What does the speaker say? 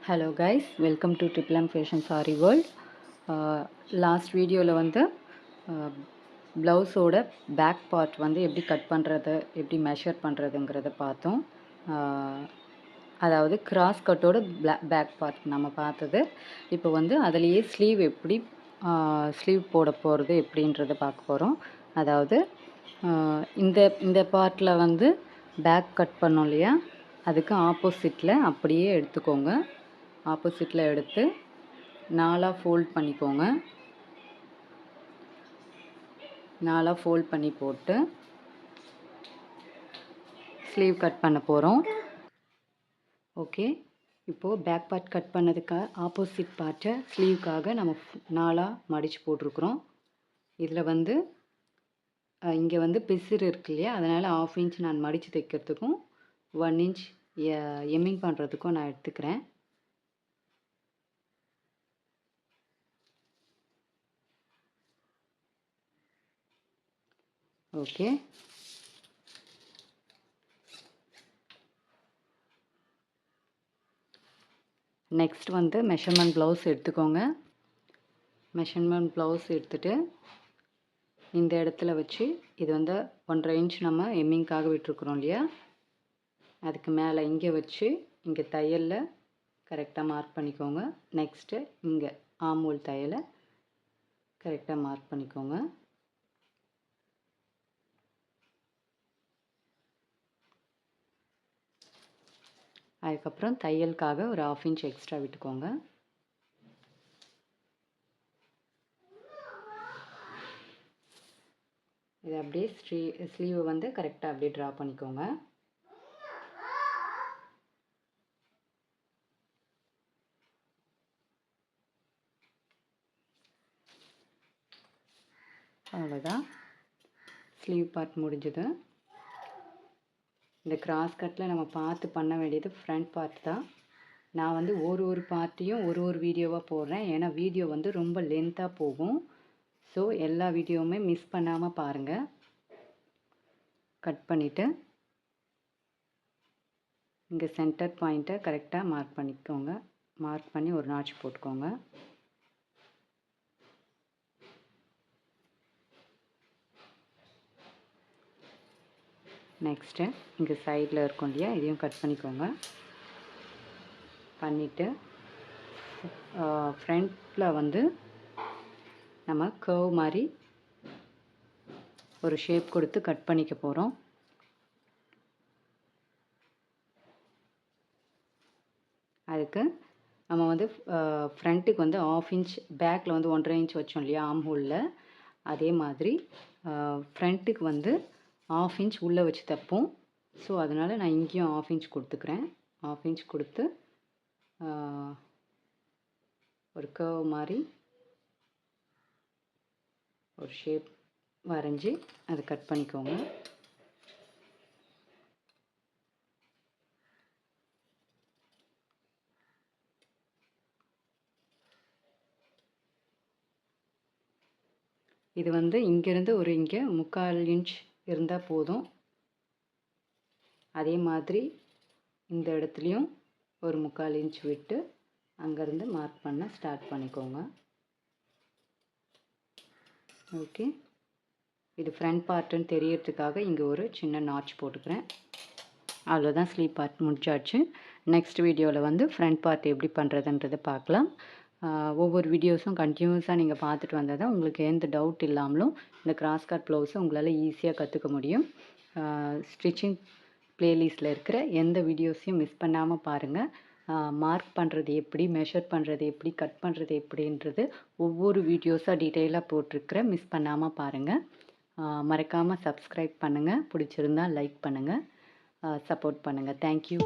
Hello guys, welcome to triple M fashion sorry world. Last வீடியோவில் வந்து ப்ளவுஸோட back part வந்து எப்படி கட் பண்ணுறது, எப்படி மெஷர் பண்ணுறதுங்கிறத பார்த்தோம். அதாவது கிராஸ் கட்டோட பேக் பார்ட் நம்ம பார்த்தது. இப்போ வந்து அதுலேயே ஸ்லீவ் எப்படி ஸ்லீவ் போட போகிறது எப்படின்றத பார்க்க போகிறோம். அதாவது இந்த இந்த பார்ட்டில் வந்து பேக் கட் பண்ணோம் இல்லையா, அதுக்கு ஆப்போசிட்டில் அப்படியே எடுத்துக்கோங்க. ஆப்போசிட்டில் எடுத்து 4 ஃபோல்ட் பண்ணிக்கோங்க. 4 ஃபோல்ட் பண்ணி போட்டு ஸ்லீவ் கட் பண்ண போகிறோம். ஓகே, இப்போது பேக் பார்ட் கட் பண்ணதுக்காக ஆப்போசிட் பார்ட்டை ஸ்லீவ்க்காக நம்ம 4 மடித்து போட்டிருக்குறோம். இதில் வந்து இங்கே வந்து பிசிறு இருக்கு இல்லையா, அதனால் 1/2 இன்ச் நான் மடித்து தைக்கிறதுக்கும் 1 இன்ச் எம்மிங் பண்ணுறதுக்கும் நான் எடுத்துக்கிறேன். ஓகே, நெக்ஸ்ட் வந்து மெஷர்மெண்ட் ப்ளவுஸ் எடுத்துக்கோங்க. மெஷர்மெண்ட் ப்ளவுஸ் எடுத்துகிட்டு இந்த இடத்துல வச்சு, இது வந்து 1/2 இன்ச் நம்ம எம்மிங்காக விட்டுருக்குறோம் இல்லையா, அதுக்கு மேலே இங்கே வச்சு இங்கே தையலில் கரெக்டாக மார்க் பண்ணிக்கோங்க. நெக்ஸ்ட்டு இங்கே ஆமூல் தையலை கரெக்டாக மார்க் பண்ணிக்கோங்க. அதுக்கப்புறம் தையலுக்காக ஒரு 1/2 இன்ச் எக்ஸ்ட்ரா விட்டுக்கோங்க. இது அப்படியே ஸ்லீவை வந்து கரெக்டாக அப்படியே ட்ரா பண்ணிக்கோங்க. அவ்வளோதான், ஸ்லீவ் பார்ட் முடிஞ்சது. இந்த கிராஸ் கட்டில் நம்ம பார்த்து பண்ண வேண்டியது ஃப்ரண்ட் பார்ட் தான். நான் வந்து ஒரு பார்ட்டையும் ஒரு வீடியோவாக போடுறேன், ஏன்னா வீடியோ வந்து ரொம்ப லென்த்தாக போகும். ஸோ எல்லா வீடியோவுமே மிஸ் பண்ணாமல் பாருங்கள். கட் பண்ணிவிட்டு இங்கே சென்டர் பாயிண்ட்டை கரெக்டாக மார்க் பண்ணிக்கோங்க. மார்க் பண்ணி ஒரு நாட்ச் போட்டுக்கோங்க. நெக்ஸ்ட்டு இங்கே சைடில் இருக்கும் இல்லையா, இதையும் கட் பண்ணிக்கோங்க. பண்ணிவிட்டு ஃப்ரண்ட்டில் வந்து நம்ம கர்வ் மாதிரி ஒரு ஷேப் கொடுத்து கட் பண்ணிக்க போகிறோம். அதுக்கு நம்ம வந்து ஃப்ரண்ட்டுக்கு வந்து 1/2 இன்ச், பேக்கில் வந்து 1/2 இன்ச் வச்சோம் இல்லையா ஆம் ஹோலில், அதே மாதிரி ஃப்ரண்ட்டுக்கு வந்து 1/2 இன்ச் உள்ளே வச்சு தைப்போம். ஸோ அதனால் நான் இங்கேயும் 1/2 இன்ச் கொடுத்துக்கிறேன். 1/2 இன்ச் கொடுத்து ஒரு கர்வ் மாதிரி ஒரு ஷேப் வரைஞ்சி அதை கட் பண்ணிக்கோங்க. இது வந்து இங்கேருந்து ஒரு இங்கே 3/4 இன்ச் இருந்தால் போதும். அதே மாதிரி இந்த இடத்துலையும் ஒரு 3/4 இன்ச் விட்டு அங்கேருந்து மார்க் பண்ண ஸ்டார்ட் பண்ணிக்கோங்க. ஓகே, இது ஃப்ரண்ட் பார்ட்டுன்னு தெரியறதுக்காக இங்கே ஒரு சின்ன நாட்ச் போட்டுக்கிறேன். அவ்வளோதான், ஸ்லீவ் பார்ட் முடிச்சாச்சு. நெக்ஸ்ட் வீடியோவில் வந்து ஃப்ரண்ட் பார்ட் எப்படி பண்ணுறதுன்றதை பார்க்கலாம். ஒவ்வொரு வீடியோஸும் கண்டினியூஸாக நீங்கள் பார்த்துட்டு வந்தால் தான் உங்களுக்கு எந்த டவுட் இல்லாமலும் இந்த கிராஸ் கட் ப்ளவுஸை உங்களால் ஈஸியாக கற்றுக்க முடியும். ஸ்டிச்சிங் ப்ளேலிஸ்ட்டில் இருக்கிற எந்த வீடியோஸையும் மிஸ் பண்ணாமல் பாருங்கள். மார்க் பண்ணுறது எப்படி, மெஷர் பண்ணுறது எப்படி, கட் பண்ணுறது எப்படின்றது ஒவ்வொரு வீடியோஸாக டீட்டெயிலாக போட்டிருக்கிறேன், மிஸ் பண்ணாமல் பாருங்கள். மறக்காமல் சப்ஸ்கிரைப் பண்ணுங்கள், பிடிச்சிருந்தால் லைக் பண்ணுங்கள், சப்போர்ட் பண்ணுங்கள். தேங்க்யூ.